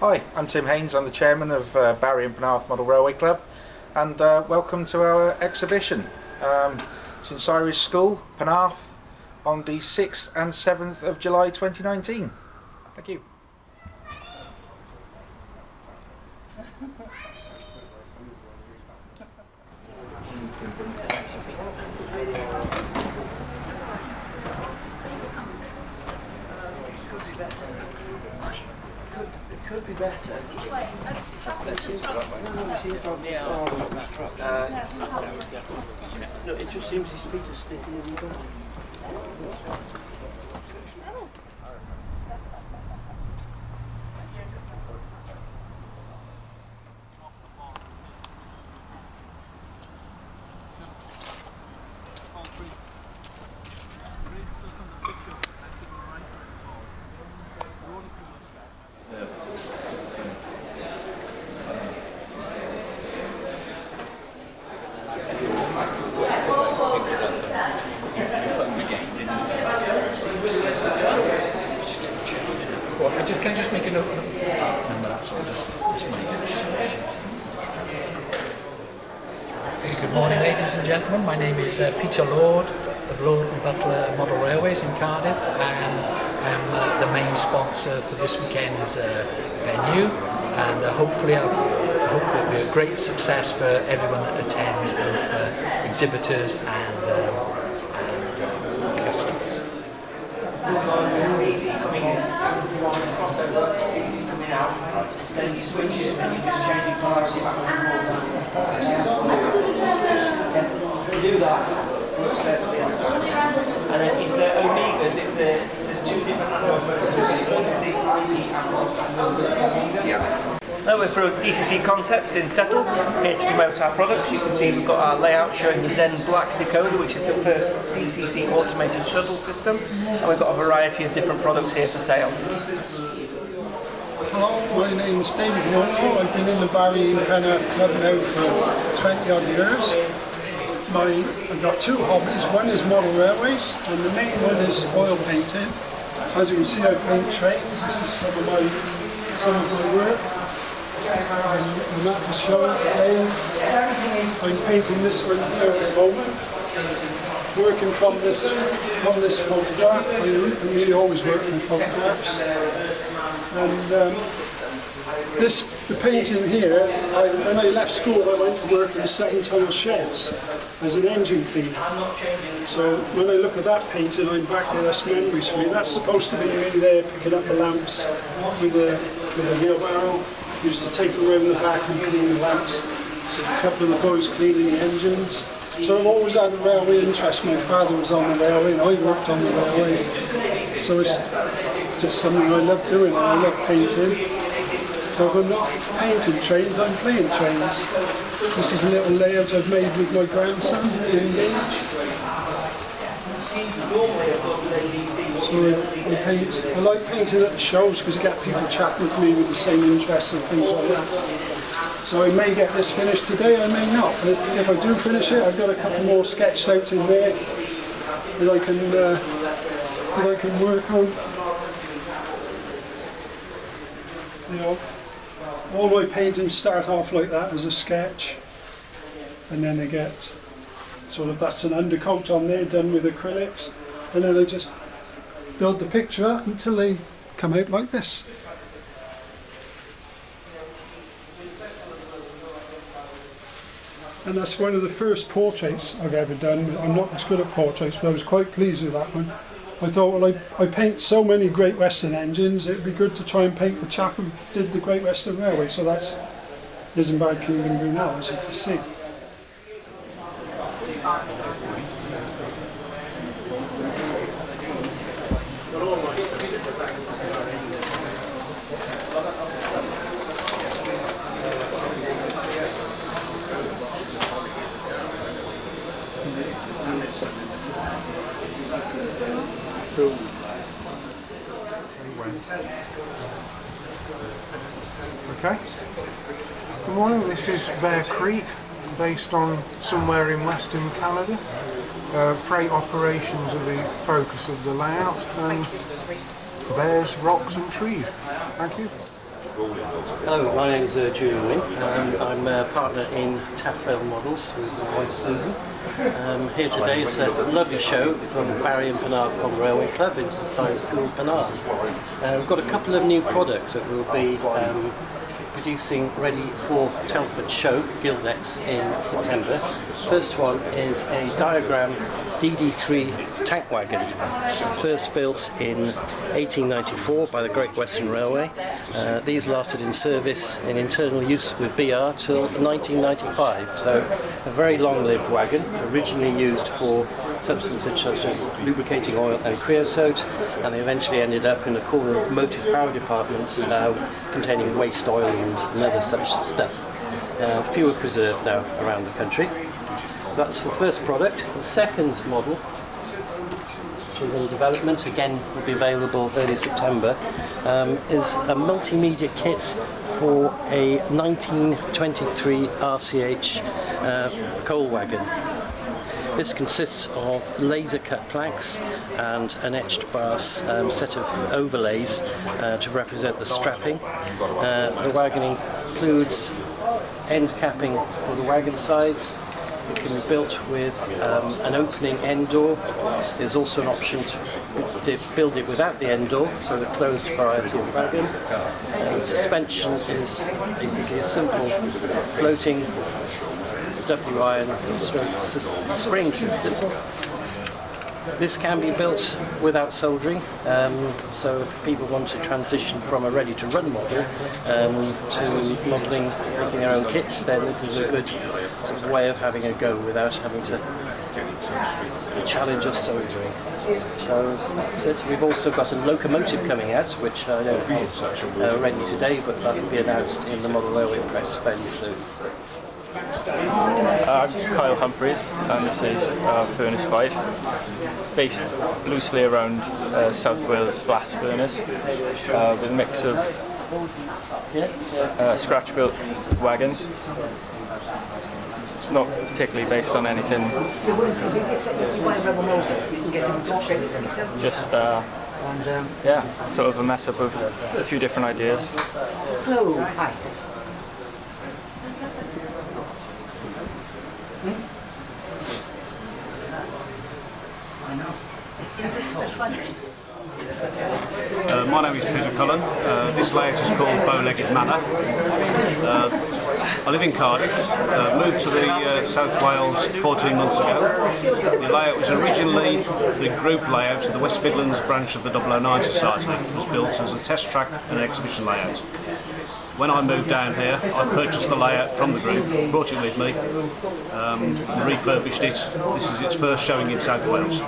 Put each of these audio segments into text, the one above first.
Hi, I'm Tim Haynes. I'm the chairman of Barry and Penarth Model Railway Club, and welcome to our exhibition, St Cyres School, Penarth, on the 6th and 7th of July 2019. Thank you. Could be better. Which way? No, it just seems his feet are sticking in the ground. Can I just make a note of the number, that's all, just make it. Good morning, ladies and gentlemen. My name is Peter Lord of Lord and Butler Model Railways in Cardiff, and I'm the main sponsor for this weekend's venue, and hopefully it'll be a great success for everyone that attends, both exhibitors and customers. DC coming in, crossover, DC coming out, then you switch it and you just change your polarity back and forth. Do that, works there for the other side. And then if they're omegas, there's two different animals, one is the IG and one is the omega. Now we're through DCC Concepts in Shuttle, here to promote our products. You can see we've got our layout showing the Zen Black decoder, which is the first DCC automated shuttle system, and we've got a variety of different products here for sale. Hello, my name is David Nono. I've been in the Barry and Penarth Club now for 20 odd years. I've got two hobbies. One is model railways, and the main one is oil painting. As you can see, I paint trains. This is some of my work. I'm at the show today. I'm painting this one here at the moment. Working from this photograph. I'm really always working with photographs. And the painting here, when I left school, I went to work in 7-tunnel sheds as an engine cleaner. So when I look at that painting, I'm back there, that's memories for me. That's supposed to be me there picking up the lamps with a wheelbarrow. Used to take them around the back and clean the lamps. So a couple of the boys cleaning the engines. So I've always had a railway interest. My father was on the railway and I worked on the railway. So it's just something I love doing, and I love painting. So if I'm not painting trains, I'm playing trains. This is a little layout I've made with my grandson in Gage. So I like painting at the shows because I get people chatting to me with the same interests and things like that. So I may get this finished today, I may not. But if I do finish it, I've got a couple more sketched out in there that I can work on. You know, all my paintings start off like that as a sketch, and then they get sort of, that's an undercoat on there done with acrylics, and then I just build the picture up until they come out like this. And that's one of the first portraits I've ever done. I'm not as good at portraits, but I was quite pleased with that one. I thought, well, I paint so many Great Western engines, it'd be good to try and paint the chap who did the Great Western Railway. So that's Isambard Cogan Brunel, as you can see. Okay. Good morning, this is Bear Creek, based on somewhere in Western Canada. Freight operations are the focus of the layout, and bears, rocks and trees. Thank you. Hello, my name is Julian Wynn. I'm a partner in Taffrail Models with my wife Susan. Here today it's a lovely show from Barry and Penarth Model Railway Club in St Cyres School, Penarth. We've got a couple of new products that we'll be producing ready for Telford Show, Guildex, in September. First one is a diagram DD3 tank wagon, first built in 1894 by the Great Western Railway. These lasted in service in internal use with BR till 1995, so a very long-lived wagon, originally used for substances such as lubricating oil and creosote, and they eventually ended up in a corner of motive power departments containing waste oil and other such stuff. Few are preserved now around the country. So that's the first product. The second model, which is in development, again will be available early September, is a multimedia kit for a 1923 RCH coal wagon. This consists of laser cut planks and an etched brass set of overlays to represent the strapping. The wagon includes end capping for the wagon sides. It can be built with an opening end door. There's also an option to build it without the end door, so the closed variety of wagon. The suspension is basically a simple floating W-iron spring system. This can be built without soldering, so if people want to transition from a ready-to-run model to modelling, making their own kits, then this is a good sort of way of having a go without having to the challenge of soldering. So that's it. We've also got a locomotive coming out, which I don't have ready today, but that will be announced in the Model Railway Press fairly soon. I'm Kyle Humphreys, and this is Furnace 5. It's based loosely around South Wales blast furnace with a mix of scratch-built wagons. Not particularly based on anything, just yeah, sort of a mess up of a few different ideas. Hello, hi. My name is Peter Cullen. This layout is called Bow-Legged Manor. I live in Cardiff, moved to the South Wales 14 months ago. The layout was originally the group layout of the West Midlands branch of the 009 Society. It was built as a test track and an exhibition layout. When I moved down here, I purchased the layout from the group, brought it with me, refurbished it. This is its first showing in South Wales.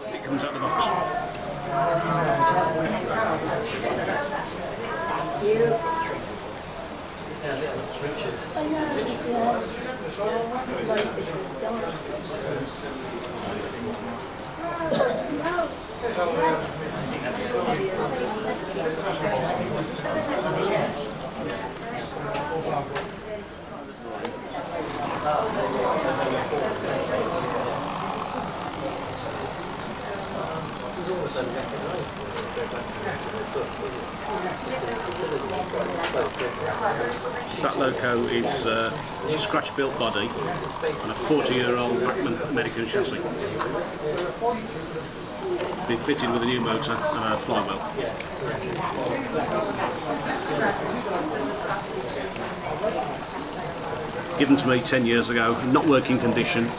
It comes out the box. That loco is a scratch-built body and a 40-year-old Wagon American chassis. Been fitted with a new motor and a flywheel. Given to me 10 years ago, in not working condition,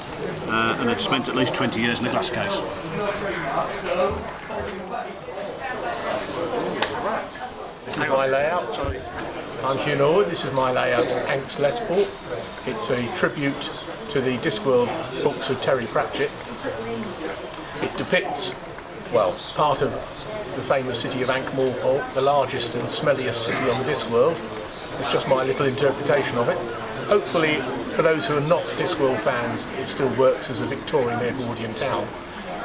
and had spent at least 20 years in a glass case. This is my layout. I'm Hugh Norwood. This is my layout of Hanks Lesport. It's a tribute to the Discworld books of Terry Pratchett. It depicts, well, part of the famous city of Ankh-Morpork, the largest and smelliest city on the Discworld. It's just my little interpretation of it. Hopefully, for those who are not Discworld fans, it still works as a Victorian Edwardian town.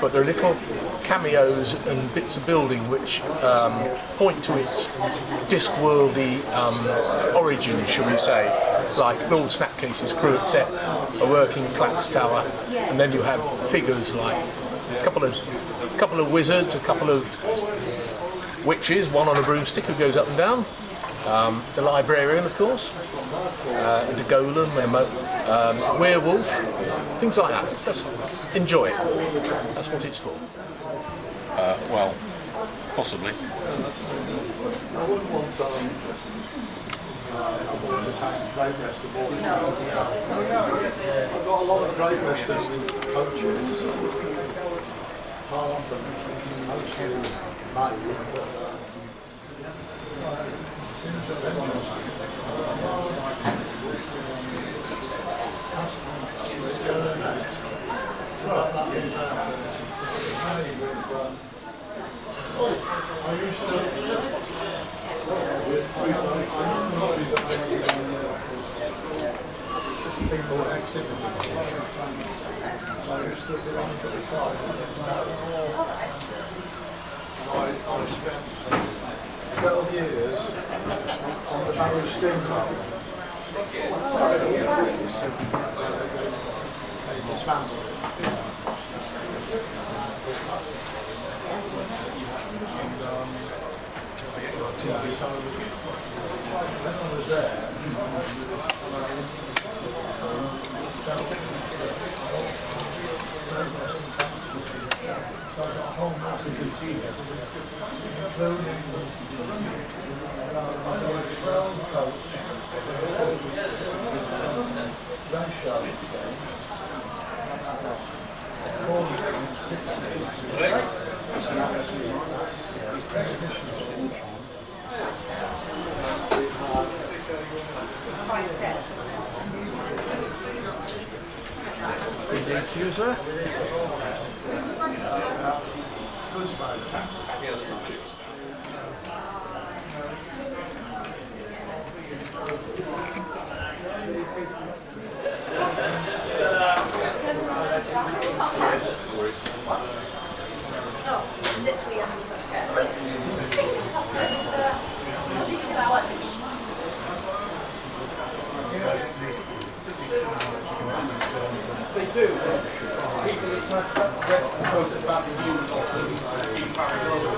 But there are little cameos and bits of building which point to its Discworldy origin, shall we say, like Lord Snapcase's crew at set, a working Claps Tower, and then you have figures like a couple of wizards, a couple of witches, one on a broomstick who goes up and down, the librarian, of course, and a golem, and a werewolf, things like that. Just enjoy it. That's what it's for. Well, possibly. I've got a lot of Great Western coaches. People exhibiting. I used to belong to the tribe. I spent 12 years on the Barrow Steam Road. They dismantled it. When I was there, so I got a whole massive container, including 12 coach, then show, 3D user. They do. People that get bad reviews of them keep carrying over.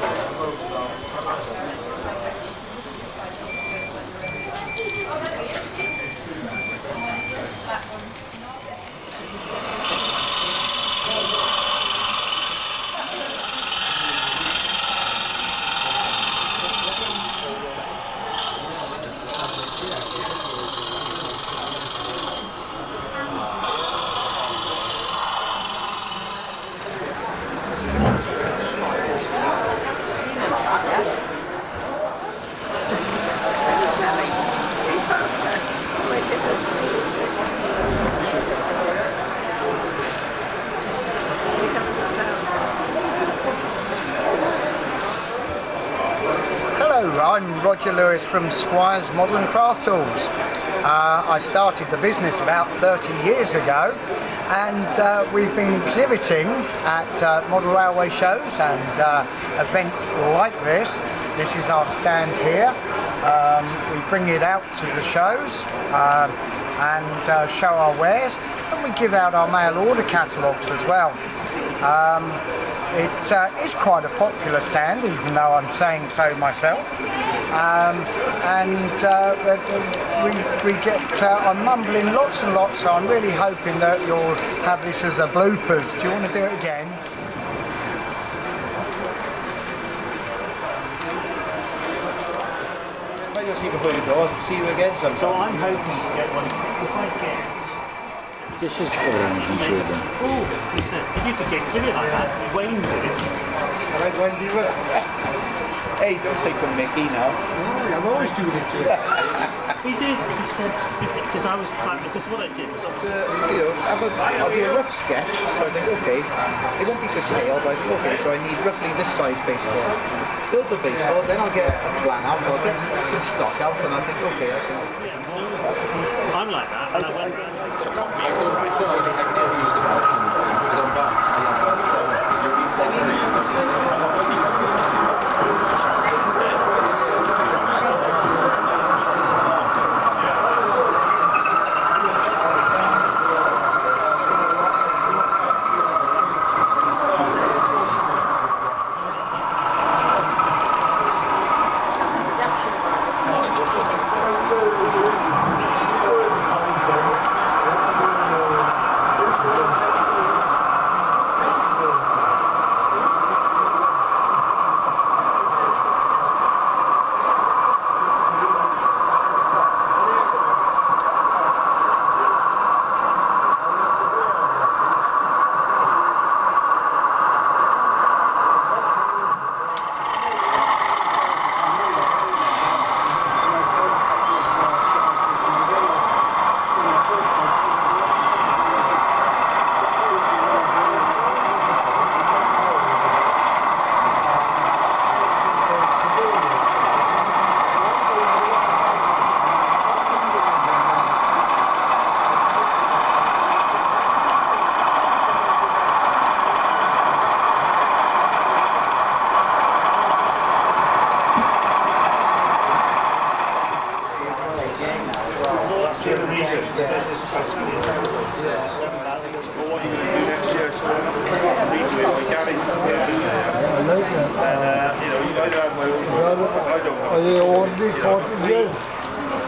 I'm Roger Lewis from Squires Model and Craft Tools. I started the business about 30 years ago, and we've been exhibiting at model railway shows and events like this. This is our stand here. We bring it out to the shows and show our wares, and we give out our mail order catalogues as well. It is quite a popular stand, even though I'm saying so myself. We get, I'm mumbling lots and lots, so I'm really hoping that you'll have this as a bloopers. Do you want to do it again? Maybe I'll see you before you go. I'll see you again sometime. So I'm hoping to get one. If I get... This is orange and sugar. Oh, he said, you could get exhibit like that. Wayne did it. Alright, Wayne, do it. Hey, don't take the mickey now. Oh, I'm always doing it to you. He did. He said, because I was planning, because what I did was I'll do a rough sketch, so I think, okay, it won't be to scale, but I think, okay, so I need roughly this size baseboard, build the base, then I'll get a plan out, I'll get some stock out, and I think, okay, I can automate into this stuff. I'm like that. And I went Are they only cottages?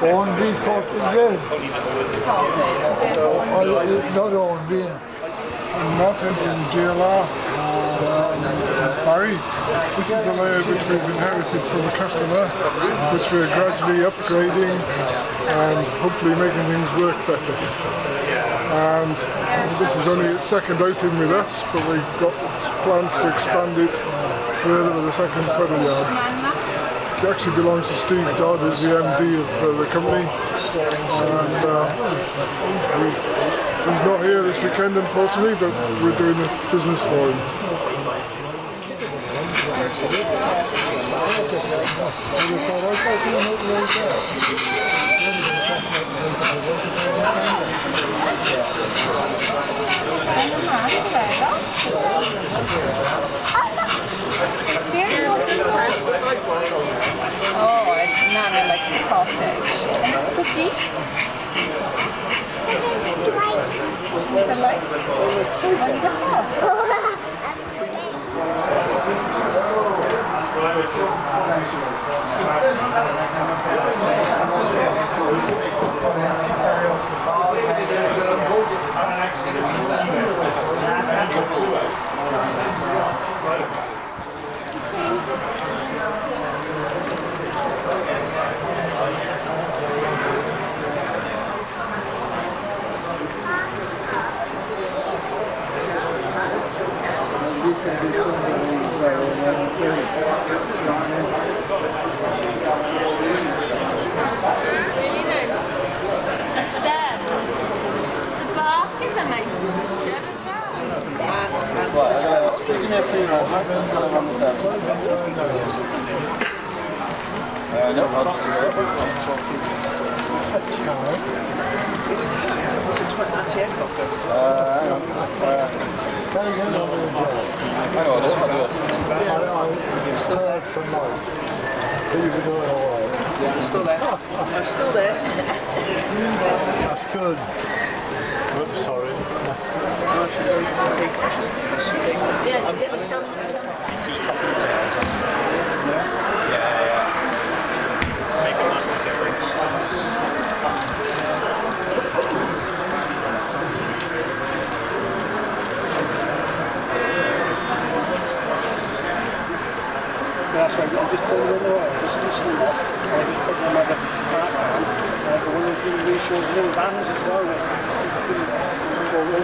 Only cottages? Not only. I'm Martin from GLR, Barry. This is a layout which we've inherited from a customer, which we're gradually upgrading and hopefully making things work better. And this is only its second outing with us, but we've got plans to expand it further with a second further yard. It actually belongs to Steve Dodd, who's the MD of the company, and he's not here this weekend unfortunately, but we're doing the business for him. Oh, Nana likes the cottage. And it's cookies. The lights. Wonderful. Really nice. Dad, the bark is a nice feature as well. Just give me a few minutes, I'm going to run the service. No, I'll just it's a tire. It's a 20 helicopter. Hang on. Hang on, I'm still there for mine. Yeah, I'm still there. I'm still there. That's good. Oops, sorry. Yeah, it was some. Make a massive difference. That's why I'm just doing it now. I'm just listening off. I'm just putting them as a background. But one of the things we show little vans as well. You can see the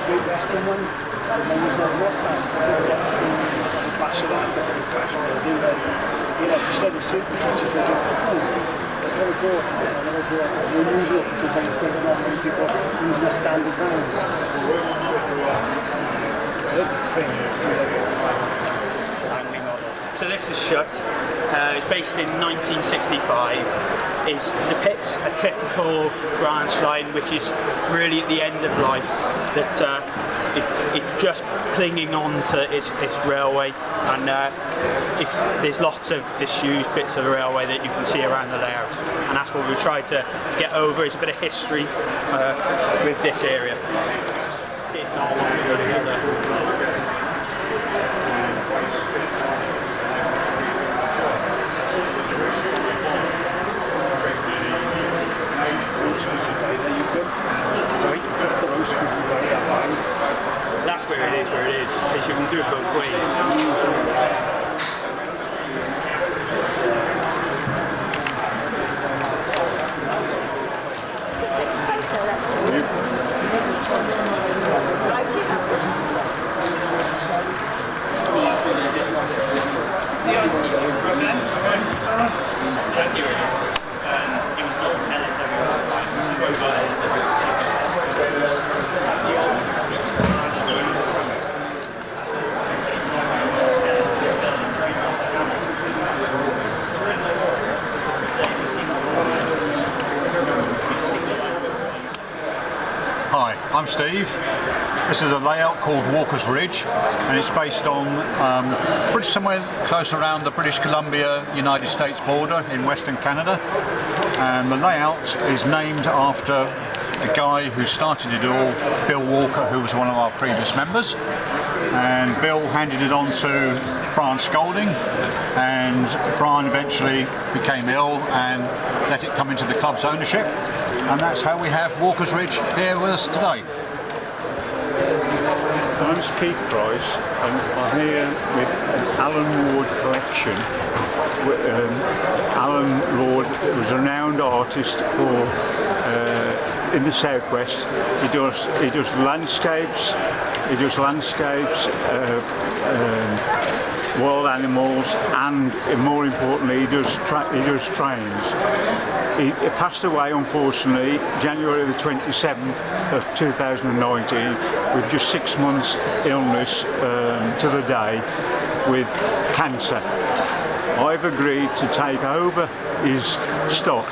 Great Western one. And then there's those Mustangs. Bash it out. Bash what they do. You know, you said the super catches, they go, never go unusual because then it's thinking not many people using the standard vans. So So this is Shut. It's based in 1965. It depicts a typical branch line which is really at the end of life, that it's just clinging on to its railway, and there's lots of disused bits of the railway that you can see around the layout, and that's what we tried to get over, is a bit of history with this area. Did not want to go together. That's where it is, because you can do it both ways. Hi, I'm Steve. This is a layout called Walker's Ridge, and it's based on somewhere close around the British Columbia United States border in Western Canada. And the layout is named after a guy who started it all, Bill Walker, who was one of our previous members. And Bill handed it on to Brian Scolding, and Brian eventually became ill and let it come into the club's ownership. And that's how we have Walker's Ridge here with us today. My name's Keith Price, and I'm here with an Alan Ward collection. Alan Ward was a renowned artist in the southwest. He does landscapes. Wild animals, and more importantly, he does trains. He passed away, unfortunately, January the 27th of 2019, with just 6 months illness to the day with cancer. I've agreed to take over his stock,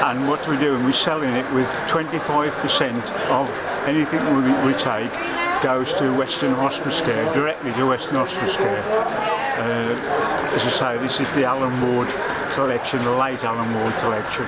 and what we're doing, we're selling it with 25% of anything we take goes to Western Hospice Care, directly to Western Hospice Care. As I say, this is the Alan Ward collection, the late Alan Ward collection.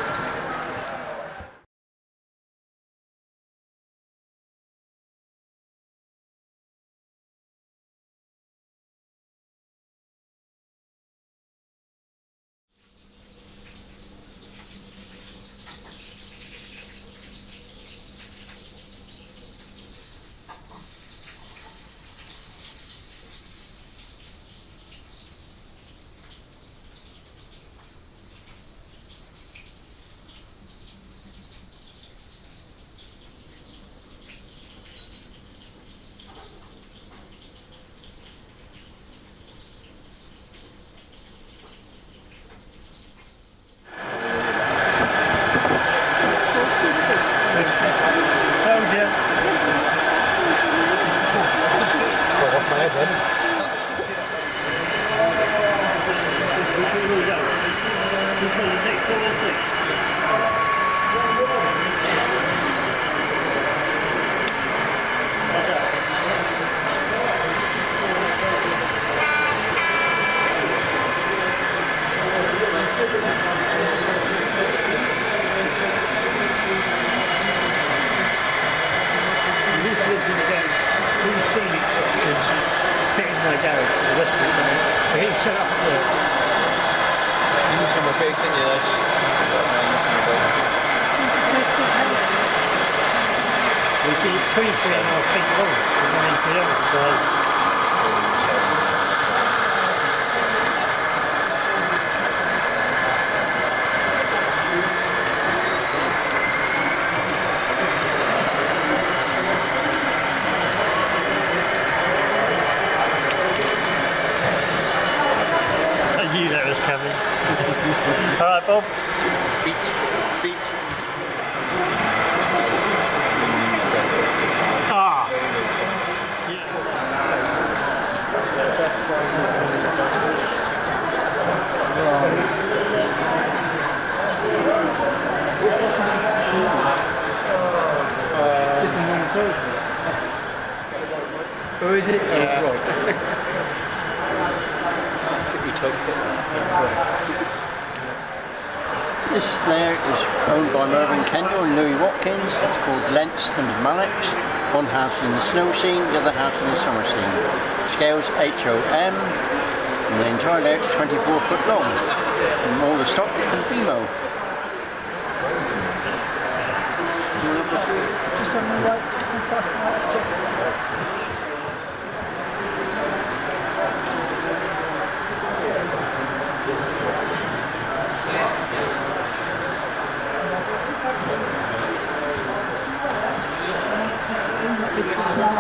Or is it? Yeah. Oh, right. This layout is owned by Mervyn Kendall and Louis Watkins. It's called Lents and Mallets. One house in the snow scene, the other house in the summer scene. Scales HOM, and the entire layout is 24 foot long. And all the stock is from BMO. Just on the right stick. It's the small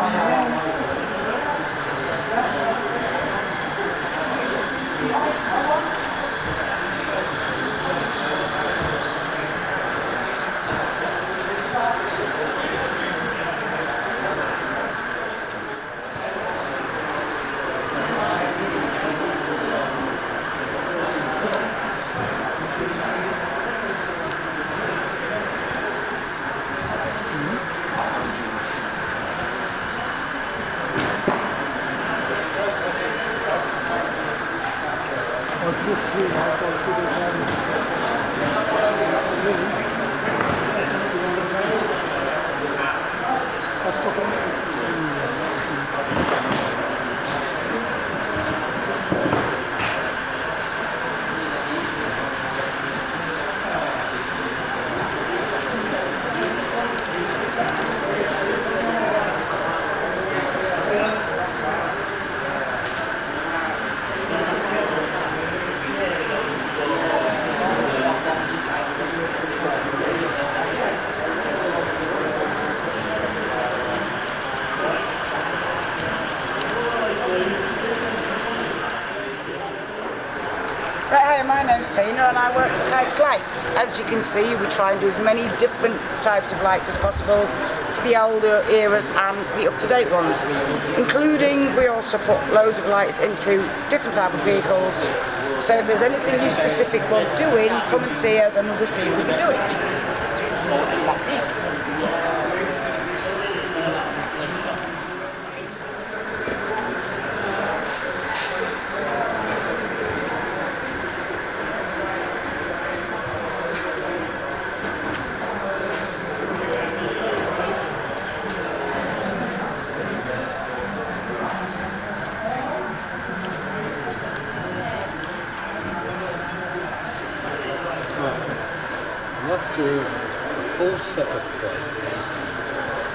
Right, hi, my name's Tina and I work for Kites Lights. As you can see, we try and do as many different types of lights as possible for the older eras and the up-to-date ones. Including, we also put loads of lights into different type of vehicles. So if there's anything you specific want doing, come and see us and we'll see if we can do it. That's it. After a full set of plates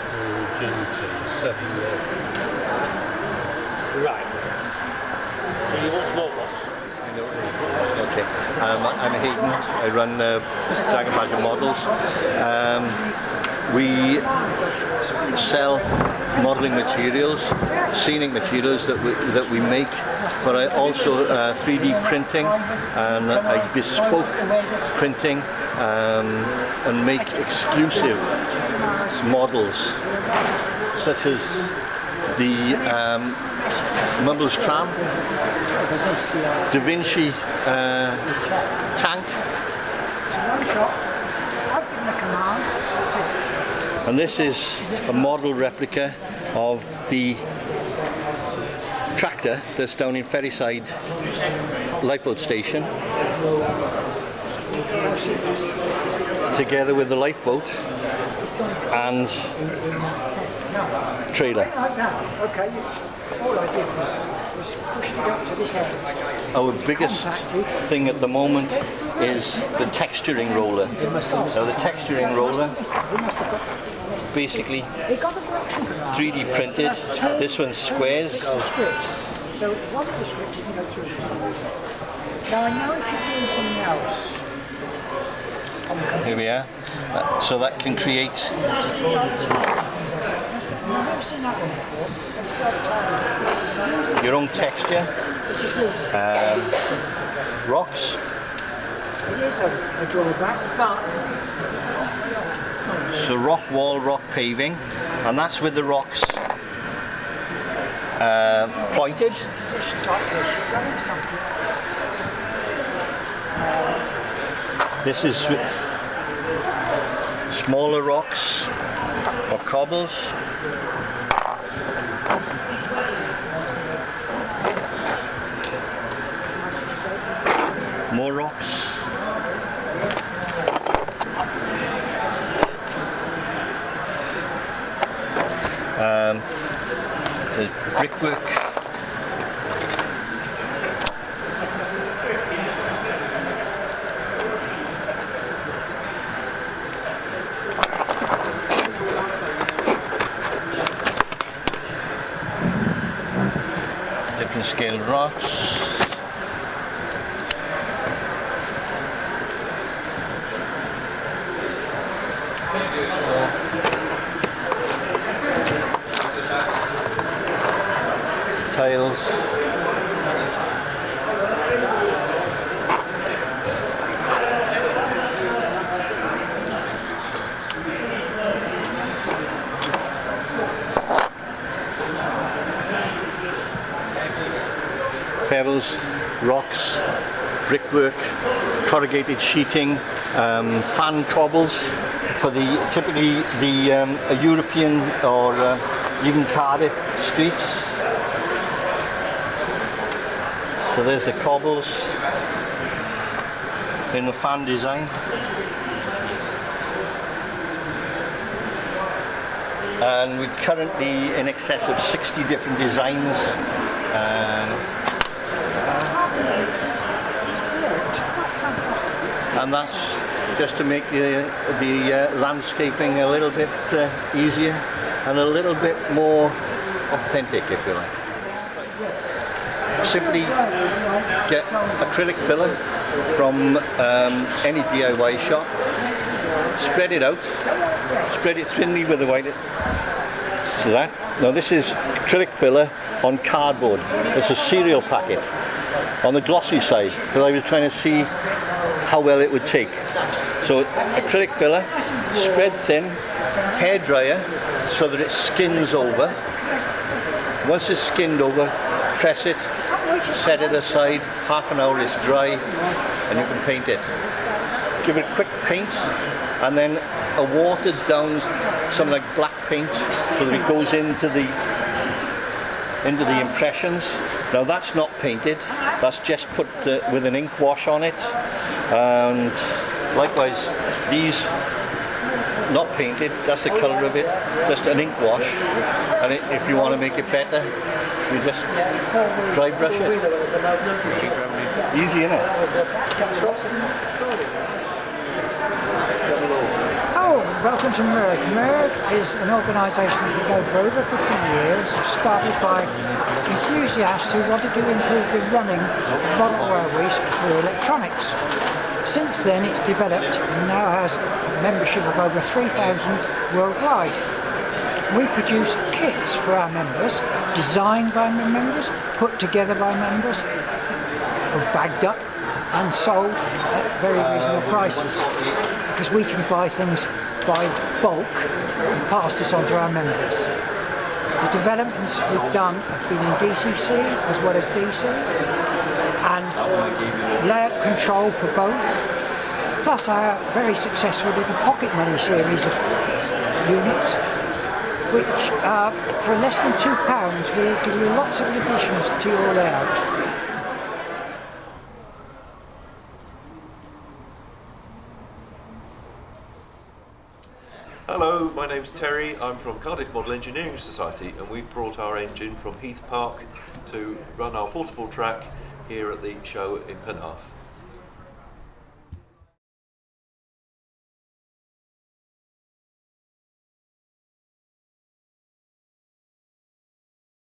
for into 7 years. Right. So you want small ones? Okay. I'm Hayden. I run Dragon Badger Models. We sell modelling materials, scenic materials that we make, but I also 3D printing and I bespoke printing and make exclusive models, such as the Mumbles Tram, Da Vinci tank, and this is a model replica of the tractor that's down in Ferryside lifeboat station, together with the lifeboat and trailer. Okay, all I did was push it up to this end. Our biggest thing at the moment is the texturing roller. Now the texturing roller, basically 3D printed. This one's squares. So one of the scripts you can go through for some reason. Now I know if you're doing something else. Here we are. So that can create your own texture. Rocks. It is a drawback, but so rock wall, rock paving, and that's with the rocks pointed. This is smaller rocks or cobbles. More rocks. There's brickwork. Different scaled rocks. Tiles. Pebbles, rocks, brickwork, corrugated sheeting, fan cobbles for typically the European or even Cardiff streets. So there's the cobbles in the fan design. And we're currently in excess of 60 different designs. And that's just to make the landscaping a little bit easier and a little bit more authentic, if you like. Simply get acrylic filler from any DIY shop, spread it out, spread it thinly with the white. So that. Now this is acrylic filler on cardboard. It's a cereal packet on the glossy side because I was trying to see how well it would take. So acrylic filler, spread thin, hairdryer so that it skins over. Once it's skinned over, press it, set it aside, half an hour it's dry and you can paint it. Give it a quick paint and then a watered down something like black paint so that it goes into the impressions. Now that's not painted, that's just put with an ink wash on it. And likewise these not painted, that's the colour of it, just an ink wash. And if you want to make it better, you just dry brush it. Easy, innit? Oh, welcome to MERG. MERG is an organisation that has been going for over 50 years, started by enthusiasts who wanted to improve the running of model railways through electronics. Since then it's developed and now has a membership of over 3,000 worldwide. We produce kits for our members, designed by members, put together by members, bagged up and sold at very reasonable prices because we can buy things by bulk and pass this on to our members. The developments we've done have been in DCC as well as DC and layout control for both, plus our very successful little pocket money series of units which for less than £2 will give you lots of additions to your layout. Hello, my name's Terry. I'm from Cardiff Model Engineering Society and we've brought our engine from Heath Park to run our portable track here at the show in Penarth.